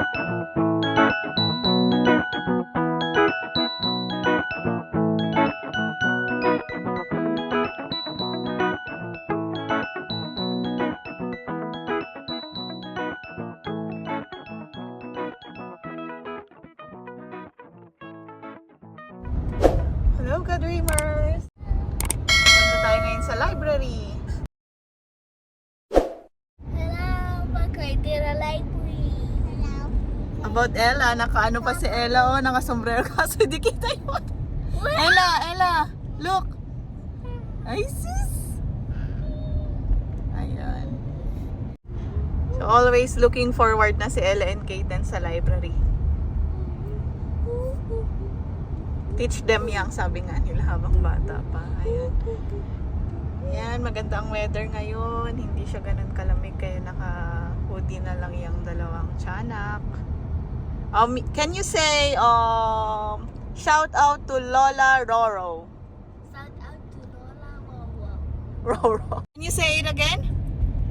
Hello, ka-dreamers! Punta tayo ngayon sa library. Hello, welcome to the library. Hello. About Ella, nakaano pa si Ella, oh, nakasombrero kaso di kita yun. Ella, look! Ay, sis! Ayan. So, always looking forward na si Ella and Kaden sa library. Teach them yang sabi nga nila habang bata pa. Ayan. Ayan, maganda ang weather ngayon. Hindi siya ganun kalamig kaya naka-hoodie na lang yung dalawang tiyanak. Can you say shout out to Lola Roro? Shout out to Lola Wawa. Roro. Can you say it again?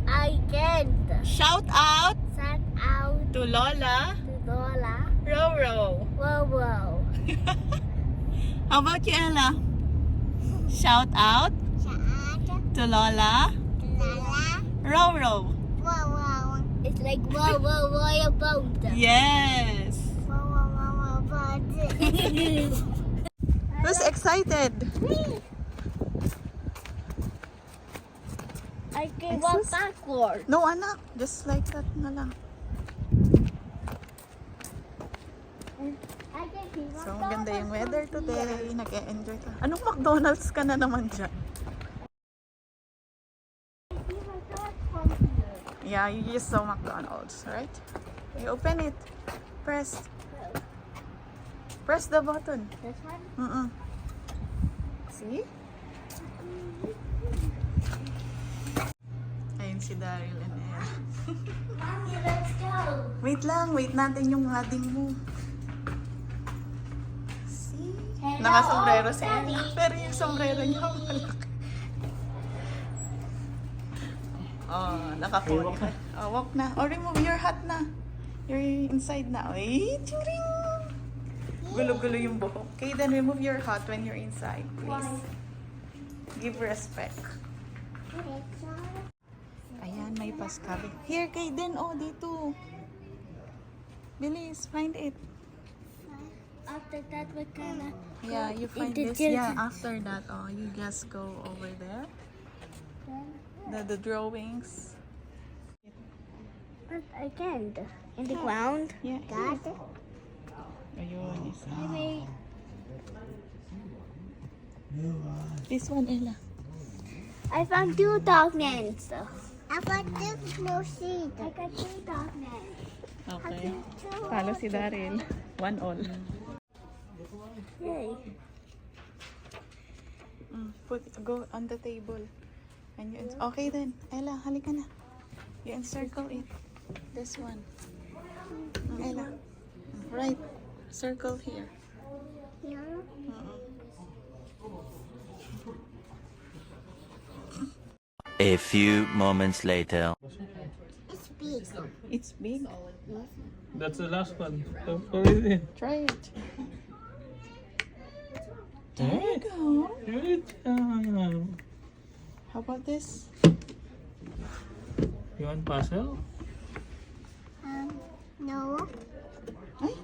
I can't. Shout out Shout out to Lola to Lola Roro. Wawa. How about you, Ella? Shout out Shout out to Lola to Lola Roro. Wawa. It's like Wawa about. Yes. Wawa about. Who's excited? I can walk Jesus. backward. No, anak. Just like that na lang. I can see So, maganda yung weather today. Nag-e-enjoy ka. Anong McDonald's ka na naman dyan? Yeah, you just saw McDonald's, right? You open it. Press. Press the button. This one? See? Ayun si Daryl and Ella. Mommy, let's go. Wait lang, wait natin yung adding mo. See? Hello, Naka-sombrero si Daddy. Ella. Pero yung sombrero niya malaki. Oh, naka-pony ka. Oh, walk na. Oh, remove your hat na. You're inside na. Ay, churing! Gulo-gulo yung buhok. Okay, then remove your hat when you're inside, please. Give respect. Ayan, may Pascal. Here, Kaden. Oh, dito. Bilis, find it. After that, we're gonna Yeah, you find the this. children. Yeah, after that, oh, you just go over there. The drawings. But I can't. In the ground. Yeah. God. Ayun, isa. Maybe. This one, Ella. I found 2 documents. I found 2 more seeds. I got 2 documents. Okay. Follow si Daryl. 1 all. Yay. Go on the table. And you okay then. Ella, halika na. You encircle it. This one. Ella. Right. Circle here. Yeah. A few moments later. It's big. It's big. That's the last one. Don't worry then. Try it. There you go. Good job. How about this? You want puzzle? No. Ay.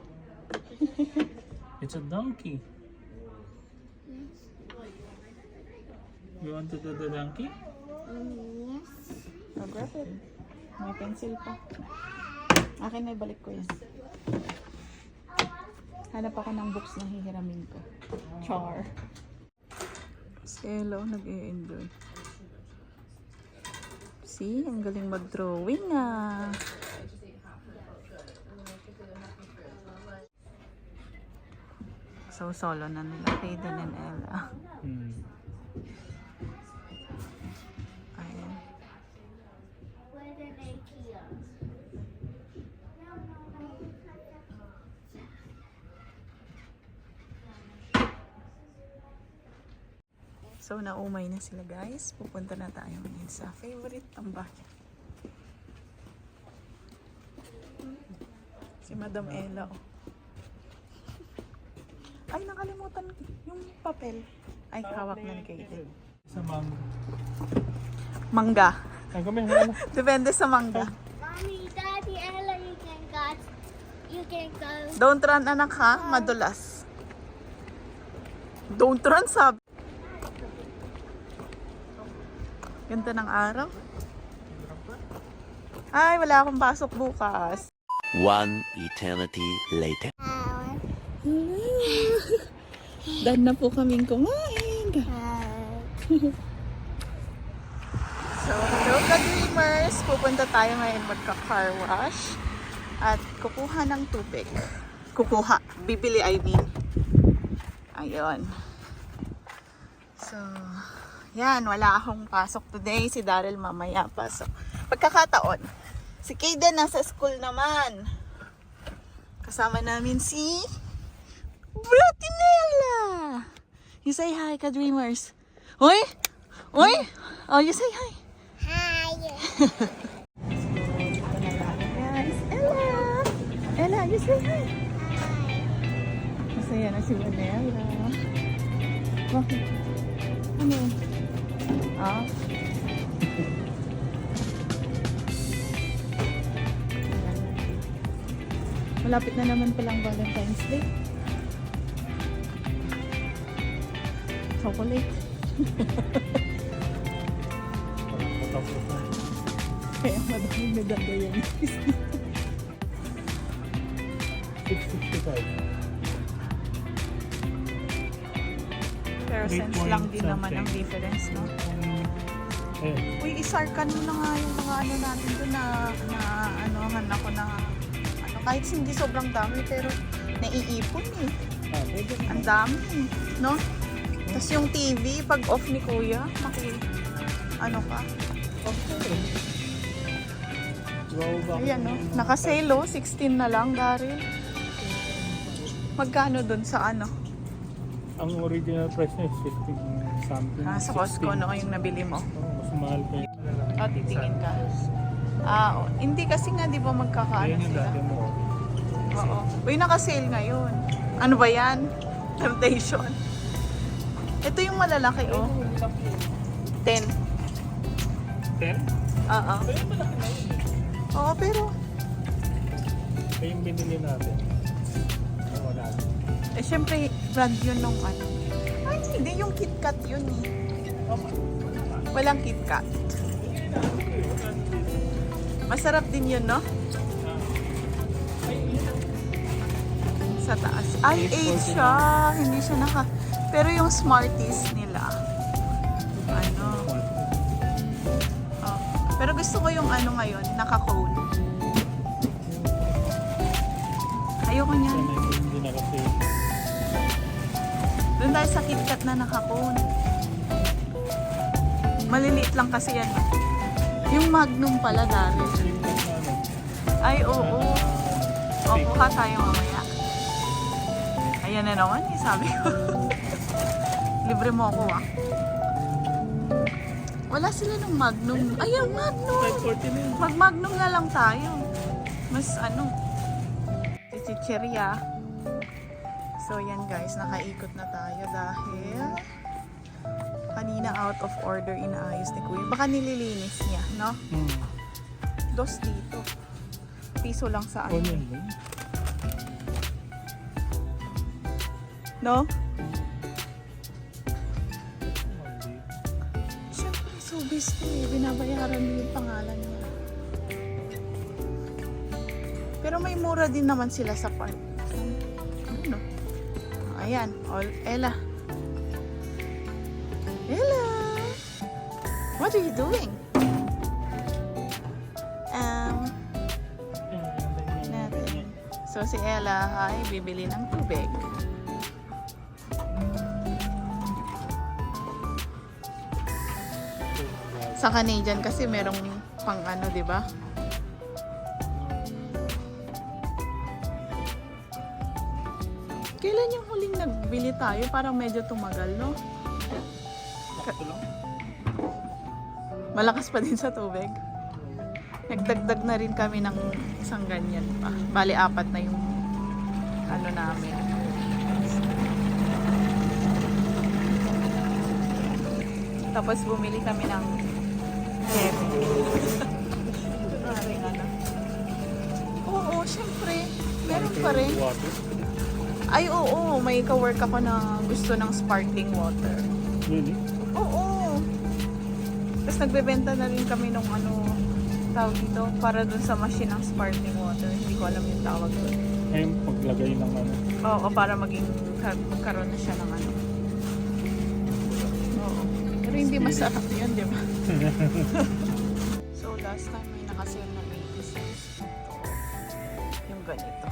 It's a donkey. You want to do the donkey? Yes. Oh, grab it. May pencil pa. Akin na ibalik ko yan. Hanap ako ng books na hihiramin ko. Char. Si Ella nag-e-enjoy. See? Ang galing mag-drawing ah. So, solo na nila. Kaden and Ella. Ayan. So, naumay na sila guys. Pupunta na tayo ngayon sa favorite tambayan. Si Madam Ella. Oh. Ay, nakalimutan yung papel. Ay, hawak na ni Kaden. Sa mom. Mangga. Ay, kami. Ano? Depende sa mangga. Mommy, Daddy, Ella, you can go. Don't run, anak ha. Madulas. Don't run, sabi. Ganda ng araw. Ay, wala akong pasok bukas. One eternity later. Dahil na po kaming kumain. So, hello ka-dreamers! Pupunta tayo ngayon magka-car wash at kukuha ng tubig. Kukuha. Bibili, I mean. Ayun. So, yan. Wala akong pasok today. Si Daryl mamaya pasok. Pagkakataon, si Kaden nasa school naman. Kasama namin si Bratinella! You say hi ka-dreamers. Hoy! Hoy! Oh, you say hi. Hi. Guys, Ella! Ella, you say hi. Masaya na si Vanella. Bakit? Ano? Ah? Malapit na naman palang Valentine's Day. Chocolate. Matapos na. Kaya madaming naganda yan. 665. Pero sense lang din naman ang difference, no? Eh, Uy, isarkan mo na nga yung mga ano natin doon na anohan ako na ano, kahit hindi sobrang dami pero naiipon eh. pwede na. Ang dami eh, no? Tapos yung TV, pag off ni Kuya, ano ka? Okay. Wow, bakit? Ayan, no? Naka-sale, oh. 16 na lang, Daryl. Magkano doon sa ano? Ang original price niya is 15 something. Sa Costco, 16. no? Yung nabili mo. Oh, mas mahal pa yun. O, titingin ka. Oh. Hindi kasi nga, di ba magkakaano Ayun yung sila? dati mo. Oo. Uy, naka-sale ngayon. Ano ba yan? Temptation. Ito yung malalaki, oh. 10. 10? Oo. Pero malaki na yun eh. Oo, pero Kaya yung binili natin. Wala. syempre brand yun nung ano. Ay, hindi yung KitKat yun eh. Walang KitKat. Masarap din yun, no? Sa taas. Ay, 8 siya. Hindi siya Pero yung Smarties nila. Ano? Oh. Pero gusto ko yung ano ngayon, naka-cone. Ayoko niyan. Sana hindi na kasi. Doon tayo sa KitKat na naka-cone. Maliliit lang kasi yan. Yung Magnum pala, Daryl. Ay, oo. O, kuha tayo mamaya. Ayan na naman, sabi ko. Libre mo ako, ah. Wala sila ng Magnum. Ay, yung Magnum! 540 na yun. Mag-Magnum na lang tayo. Mas ano, chichirya. So, yan guys, nakaikot na tayo dahil kanina out of order inaayos ni Kuya. Baka nililinis niya, no? Dos dito. Piso lang sa ano. Onion mo. No? Siyempre, subis ko eh. Binabayaran mo yung pangalan niya. Pero may mura din naman sila sa park. Ano? Ayan. Ella. Ella! What are you doing? Natin. So si Ella ay bibili ng tubig. Sa Canadian kasi merong pang ano, di ba? Kailan yung huling nagbili tayo? Parang medyo tumagal, no? Sakto lang. Malakas pa din sa tubig. Nagdagdag na rin kami ng isang ganyan pa. Bali, 4 na yung ano namin. Tapos bumili kami ng maraming ano. Oo, syempre. Meron pa rin. Water. Ay, oo. May ka-work ako na gusto ng sparkling water. Really? Oo. Tapos nagbebenta na rin kami ng ano, tawag dito, para dun sa machine ng sparkling water. Hindi ko alam yung tawag dun. Ngayon, paglagay ng ano. Oo, para magkaroon na siya ng ano. Oo. Pero hindi masarap yun, di ba? So, last time may nakasale na 80 cents. Ito, yung ganito.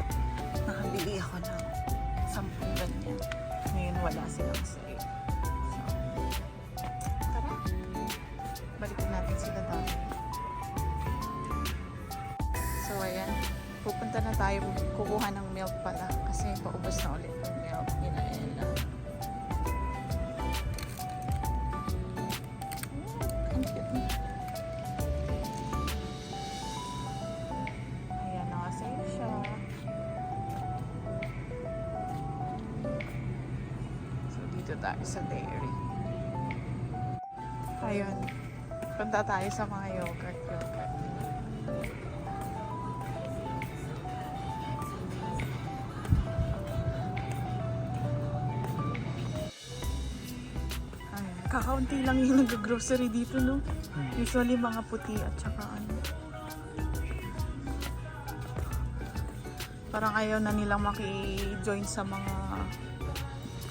Nakabili ako ng 10 ganyan. Ngayon wala silang sale. So, tara. Balikin natin sila dami. So, ayan. Pupunta na tayo. Kukuha ng milk pala. Kasi paubos na ulit yung milk nila Ella. Ang cute niya. Ayan, nakasave siya. So, dito tayo sa dairy. Ayun. Punta tayo sa mga yogurt. Ayun. Kakaunti lang yung nag-grocery dito, no? Usually mga puti at saka ano. Parang ayaw na nilang maki-join sa mga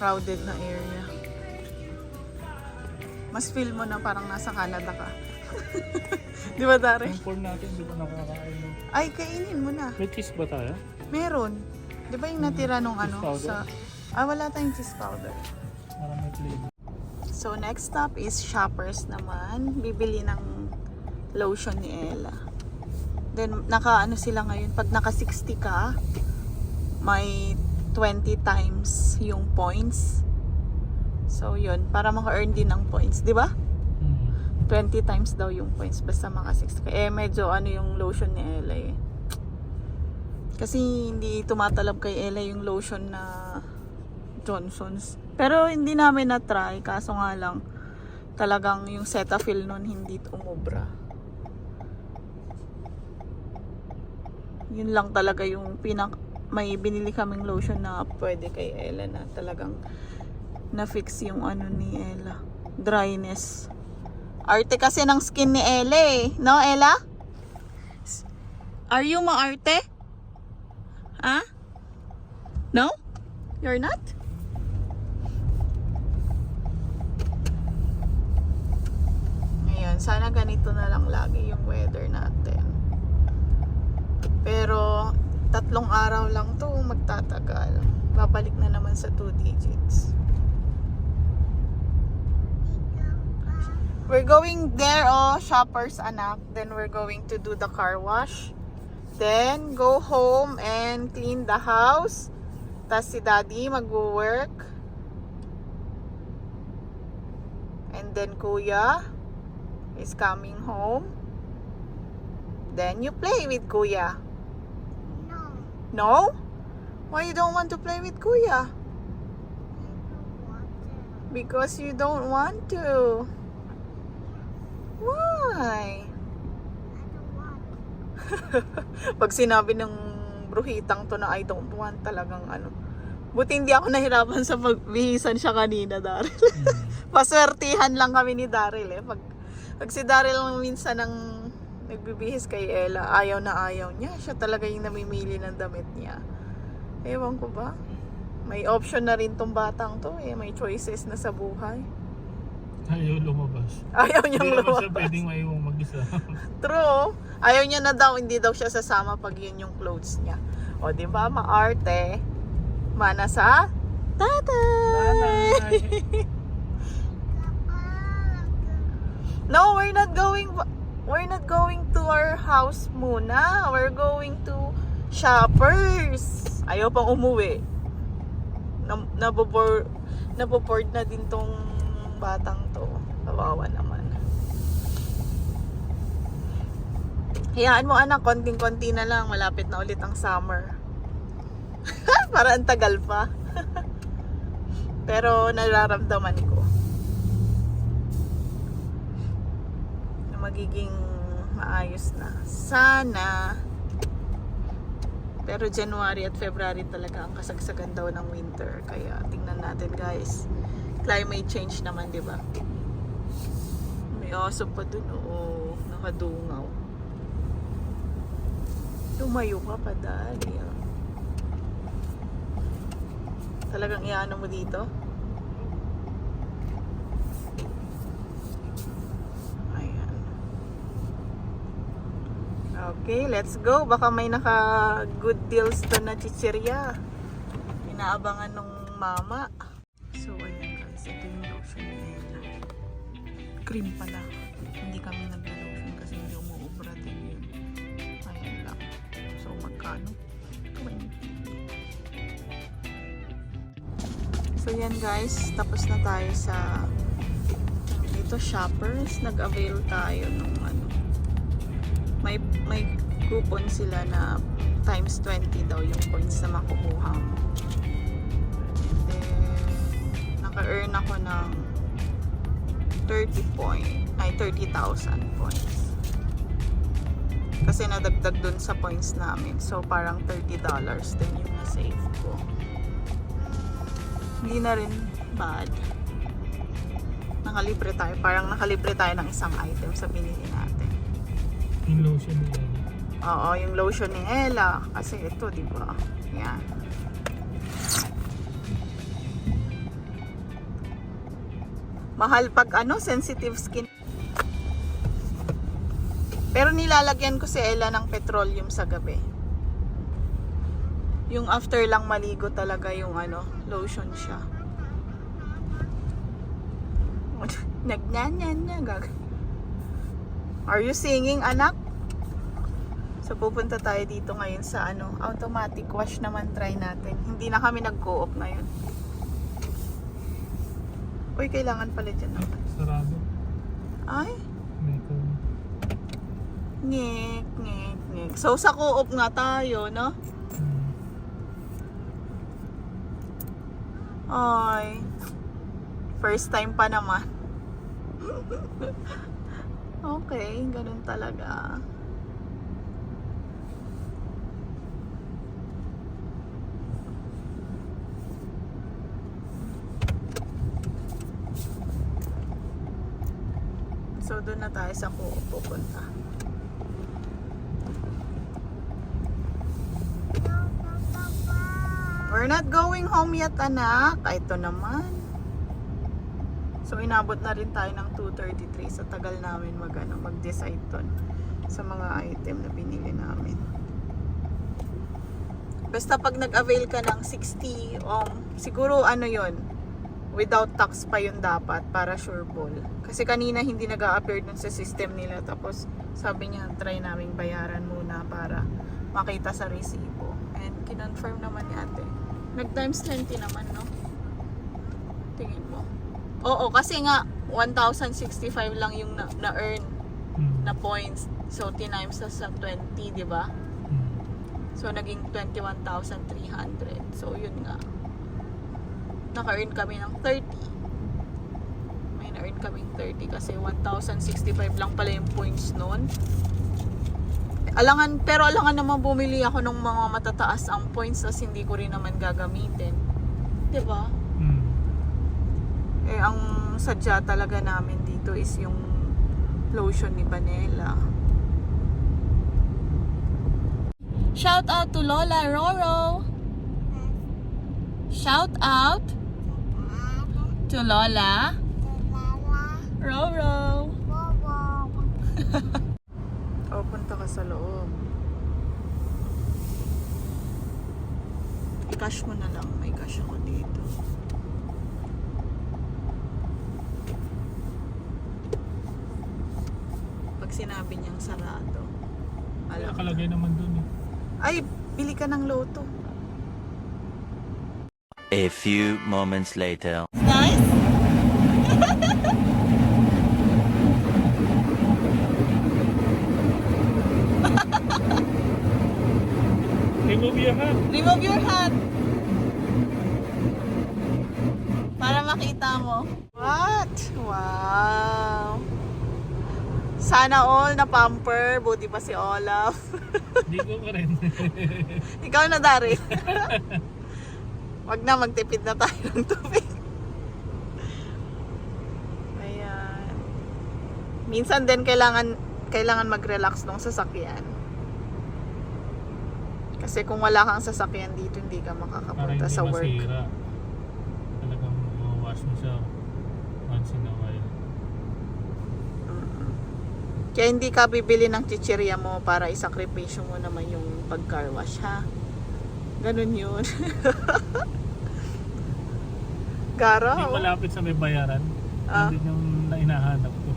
crowded na area. Mas feel mo na parang nasa Canada ka. Di ba, Dari? Yung corn natin, di ba nakakain mo? Ay, kainin mo na. May cheese ba tayo? Meron. Di ba yung natira nung Cheese ano? powder? Wala tayong cheese powder. Parang may flavor. So, next stop is Shoppers naman. Bibili ng lotion ni Ella. Then, naka-ano sila ngayon. Pag naka 60 ka, may 20 times yung points. So, yun. Para maka-earn din ng points. Di ba? 20 times daw yung points. Basta maka 60 ka. Medyo ano yung lotion ni Ella eh. Kasi hindi tumatalab kay Ella yung lotion na Johnson's. Pero hindi namin na-try. Kaso nga lang, talagang yung Cetaphil nun hindi umubra. Yun lang talaga yung may binili kaming lotion na pwede kay Ella na talagang na-fix yung ano ni Ella. Dryness. Arte kasi ng skin ni Ella eh. No, Ella? Are you maarte? Huh? No? You're not? Ngayon, sana ganito na lang lagi yung weather natin. Pero 3 araw lang to magtatagal. Babalik na naman sa 2 digits. We're going there, Shoppers, anak. Then we're going to do the car wash. Then go home and clean the house. Tas si Daddy mag-work. And then Kuya is coming home. Then you play with Kuya. No. No? Why you don't want to play with Kuya? I don't want to. Because you don't want to. Why? I don't want. Pag sinabi ng bruhitang to na I don't want, talagang ano. Buti hindi ako nahirapan sa pagbihisan siya kanina, Daryl. Paswertihan lang kami ni Daryl eh. Pag si Daryl lang minsan ang nagbibihis kay Ella, ayaw na ayaw niya. Siya talaga yung namimili ng damit niya. Ewan ko ba? May option na rin tong batang to eh. May choices na sa buhay. Ayaw lumabas. Ayaw niyang Hindi naman siya lumabas. pwedeng maiwang mag-isa. True. Ayaw niya na daw, hindi daw siya sasama pag yun yung clothes niya. O, di ba, maarte. Mana sa tatay. No, we're not going to our house muna. We're going to Shoppers. Ayaw pang umuwi. Naboboard na din tong batang to. Kawawa naman. Hayaan mo anak, konting-konti na lang. Malapit na ulit ang summer. Para ang tagal pa. Pero nararamdaman ko na magiging maayos na. Sana. Pero January at February talaga ang kasagsagan daw ng winter. Kaya tingnan natin guys. Climate change naman, di ba? May aso pa dun. Oo, nakadungaw. Lumayo ka pa dali. Ah. Talagang iano mo dito? Ayan. Okay, let's go. Baka may naka good deals to na chichirya. Inaabangan nung mama. So, ayan guys. Ito yung lotion ni Ella. Cream pala. Hindi kami naglo-lotion kasi hindi umuubra din yun. Ayan lang. So, magkano? 20. So, yan guys. Tapos na tayo sa dito, Shoppers. Nag-avail tayo nung ano. May coupon sila na times 20 daw yung points na makukuha mo. And then, naka-earn ako ng 30,000 points. Kasi nadagdag dun sa points namin. So, parang $30 din yung na-save ko. Hindi na rin bad. Nakalibre tayo. Parang nakalibre tayo ng isang item sa binili natin. Yung lotion ni Ella. Oo, yung lotion ni Ella. Kasi ito, di ba? Yan. Mahal pag ano, sensitive skin. Pero nilalagyan ko si Ella ng petroleum sa gabi. Yung after lang maligo talaga yung ano, lotion siya. Nagnanyan gag. Are you singing, anak? So pupunta tayo dito ngayon sa ano, automatic wash naman try natin. Hindi na kami nag-co-op ngayon. Uy, kailangan pala dyan naman. Sarado. Ay, May ko. ngek, ngek, ngek. So sa co-op nga tayo, no? Ay, first time pa naman. Okay, ganun talaga. So, doon na tayo sa pupunta. We're not going home yet, anak. Ay, ito naman. So, inabot na rin tayo ng 2:33. Sa tagal namin mag-decide doon sa mga item na binili namin. Basta pag nag-avail ka ng 60, siguro ano yon, without tax pa yun dapat para sure ball. Kasi kanina hindi nag-a-appear dun sa system nila. Tapos sabi niya, try naming bayaran muna para makita sa resibo. And kinonfirm naman ni ate. Nag-times 20 naman, no? Tingin mo. Oo, kasi nga 1,065 lang yung na-earn na points. So, tinimes sa 20, di ba? So, naging 21,300. So, yun nga. Naka-earn kami ng 30. May na-earn kaming 30 kasi 1,065 lang pala yung points noon. Pero alangan naman bumili ako ng mga matataas ang points kasi hindi ko rin naman gagamitin. Diba? Eh, ang sadya talaga namin dito is yung lotion ni Vanilla. Shout out to Lola Roro. Shout out to Lola Roro. O, punta ka sa loob. I-cash mo na lang. May cash ako dito. Pag sinabi niyang sarado, alam. Nakalagay naman dun eh. Ay, bili ka ng loto. A few moments later. Nice? Remove your hand. Remove your hand. Para makita mo. What? Wow. Sana all na pamper. Buti pa si Olaf. Hindi ko pa rin. Ikaw na, Dari. Wag na, magtipid na tayo ng tubig. Ayan. Minsan din kailangan mag-relax nung sasakyan. Kasi kung wala kang sasakyan dito, hindi ka Para makakapunta hindi sa work. masira. Talagang wash mo siya once in a while. Kaya hindi ka bibili ng chichirya mo para isakripisyo mo naman yung pag-car wash, ha? Ganun yun. Gara, Hindi oh. malapit sa may bayaran. Ah. Hindi yung hinahanap ko.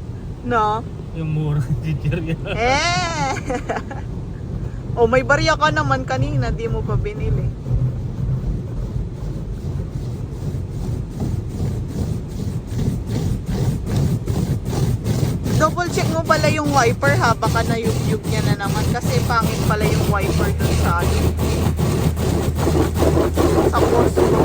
No? Yung mura chichirya. Eh! O, may barya ka naman kanina, di mo pa binili. Double check mo pala yung wiper, ha? Baka nayugyug niya na naman kasi pangit pala yung wiper dun sa ano. Sa post mo.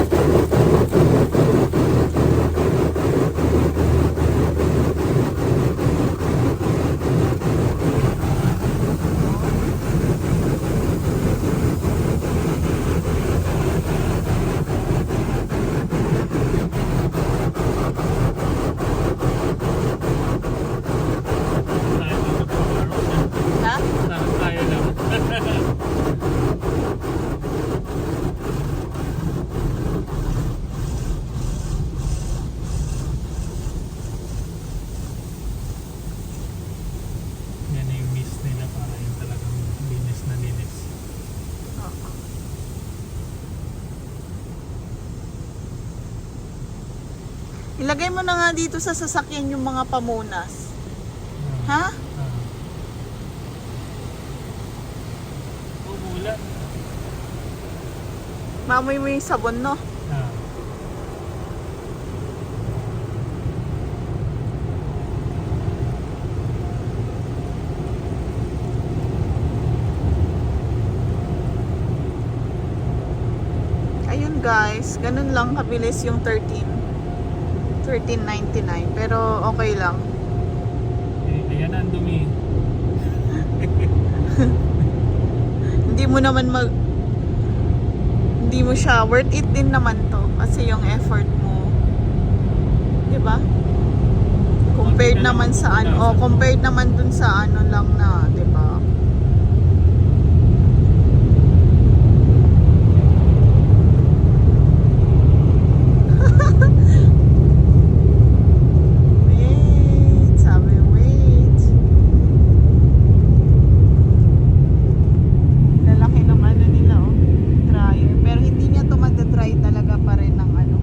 Ha? Parang kaya lang. Yan yung miss nila para yung talagang linis na linis. Oo. Ilagay mo na nga dito sa sasakyan yung mga pamunas. Ha? Umulan. Mamoy mo yung sabon, no? Ah. Ayun guys, ganun lang kabilis yung 13.99 pero okay lang. Ayan ang dumi. Hindi mo naman hindi mo siya worth it din naman to kasi yung effort mo. 'Di ba? Compared naman sa ano, compared naman dun sa ano lang na, 'di ba? Wait, sabi wait. Lalaki ng ano nila, oh. Dryer. Pero hindi niya to magda-dry talaga pa rin ng ano.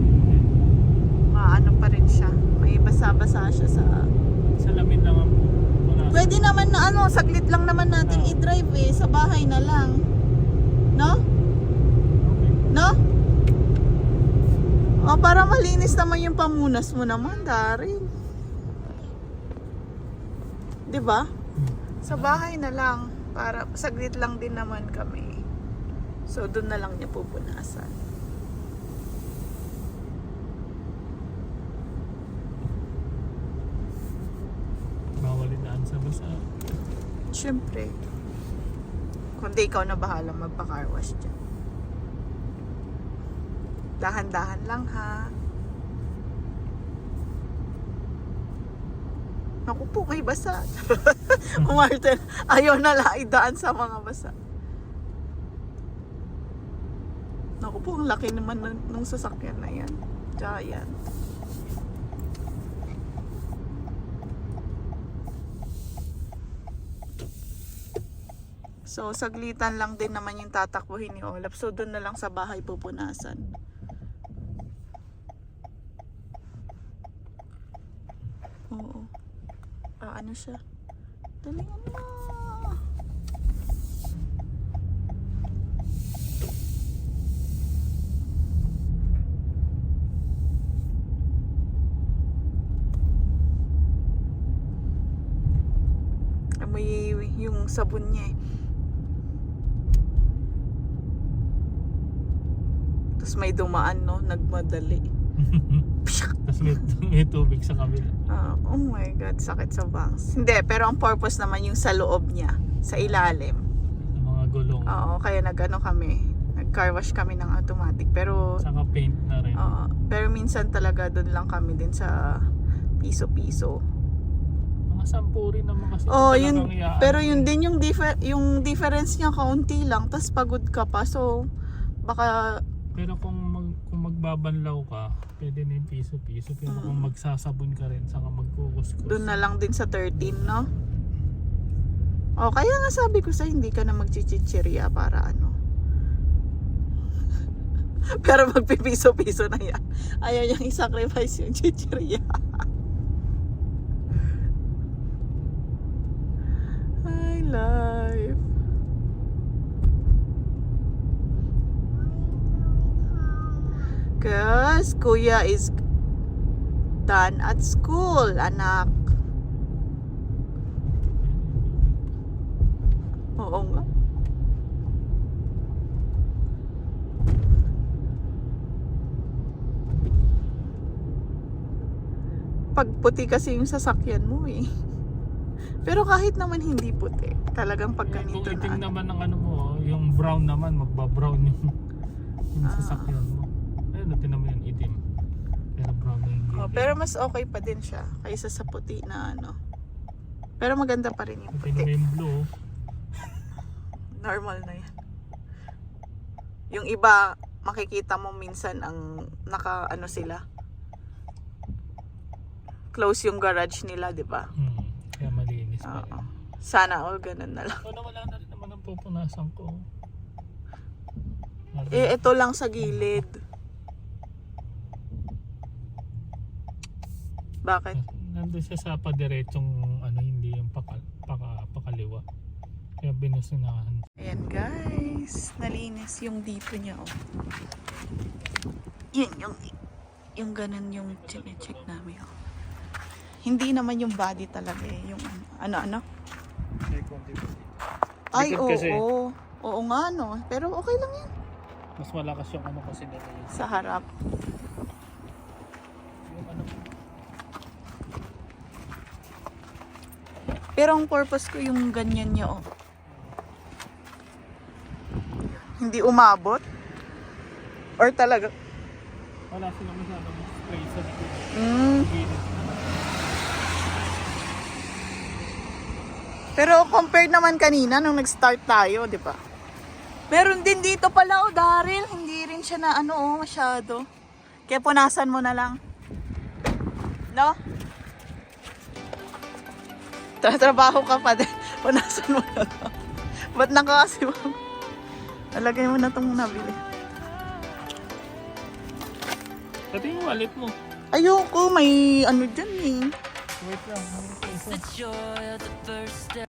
Maano pa rin siya. May basa-basa siya sa... Salamin lang ang punasan. Pwede naman na ano, saglit lang naman natin i-drive eh. Sa bahay na lang. No? Okay. No? O, para malinis naman yung pamunas mo naman, Darin. 'Di ba? Sa bahay na lang. Para saglit lang din naman kami. So, doon na lang niya pupunasan. Bawal idaan sa basa. Siyempre. Kundi ikaw na bahala magpa-car wash dyan. Dahan-dahan lang, ha? Naku po, may basa. Martin, ayaw na lang idaan sa mga basa. Naku po, ang laki naman nung sasakyan na yan. Giant. So, saglitan lang din naman yung tatakbuhin ni Olaf. So, doon na lang sa bahay pupunasan. Oo. Ano siya? Dalingan mo. Amoy yung sabon niya eh. Tapos may dumaan, no? Nagmadali. Tapos may tubig sa kabila. Oh my God, sakit sa bangs. Hindi, pero ang purpose naman yung sa loob niya, sa ilalim. Yung mga gulong. Oo, kaya nag-car wash kami ng automatic. Pero, Saka paint na rin. pero minsan talaga doon lang kami din sa piso-piso. Mga 10 rin naman kasi. Oh, talagang yun, iyaan. pero yun din yung difference niya kaunti lang, tapos pagod ka pa. So, baka, Pero kung magbabanlaw ka, pwede na yung piso-piso. Pero kung magsasabon ka rin, saka magkukuskus. doon na lang din sa 13, no? Oh, kaya nga sabi ko sa hindi ka na magchichichirya para ano. Pero magpipiso-piso na yan. Ayaw niyang i-sacrifice yung chichirya. Ay, life. Cause kuya is done at school, anak. Oo nga. Pag puti kasi yung sasakyan mo eh. Pero kahit naman hindi puti, talagang pag Kung ganito itim na. naman ng ano mo, yung brown naman, magbabrown yung sasakyan mo. Ayun, natin naman yung itim. Pero brown na yung Oh, gilid. pero mas okay pa din siya kaysa sa puti na ano. Pero maganda pa rin yung Natin puti. naman yung blue. Normal na yan. Yung iba, makikita mo minsan ang ano sila. Close yung garage nila, di ba? Kaya malinis pa rin. Oo. Sana all ganun na lang. So, wala na rin naman ang pupunasan ko. Eh, ito lang sa gilid. Bakit? Nandun siya sa padiretsong ano, hindi yung pakaliwa. Kaya binusunahan. Ayan guys, nalinis yung dito niya, oh. Yun, yung ganun yung check namin, oh. Hindi naman yung body talaga eh, yung ano. Ay, Likod kasi. oo. Oo nga, no. Pero okay lang yan. Mas malakas yung ano kasi nila yun. Sa harap. Yung ano, Pero ang purpose ko yung ganyan niya, oh. Hindi umabot? Or talaga? wala silang masyadong spray sa likod. Gilid. Pero compared naman kanina nung nag-start tayo, di ba? Meron din dito pala, oh, Daryl. Hindi rin siya na ano, oh, masyado. Kaya punasan mo na lang. No? Tatrabaho ka pa din. Punasan mo na lang. Ba't nakakasi mo? Nalagay mo na itong nabili. Pati yung wallet mo. Ayoko, may ano dyan eh. Wait lang. The joy of the first step.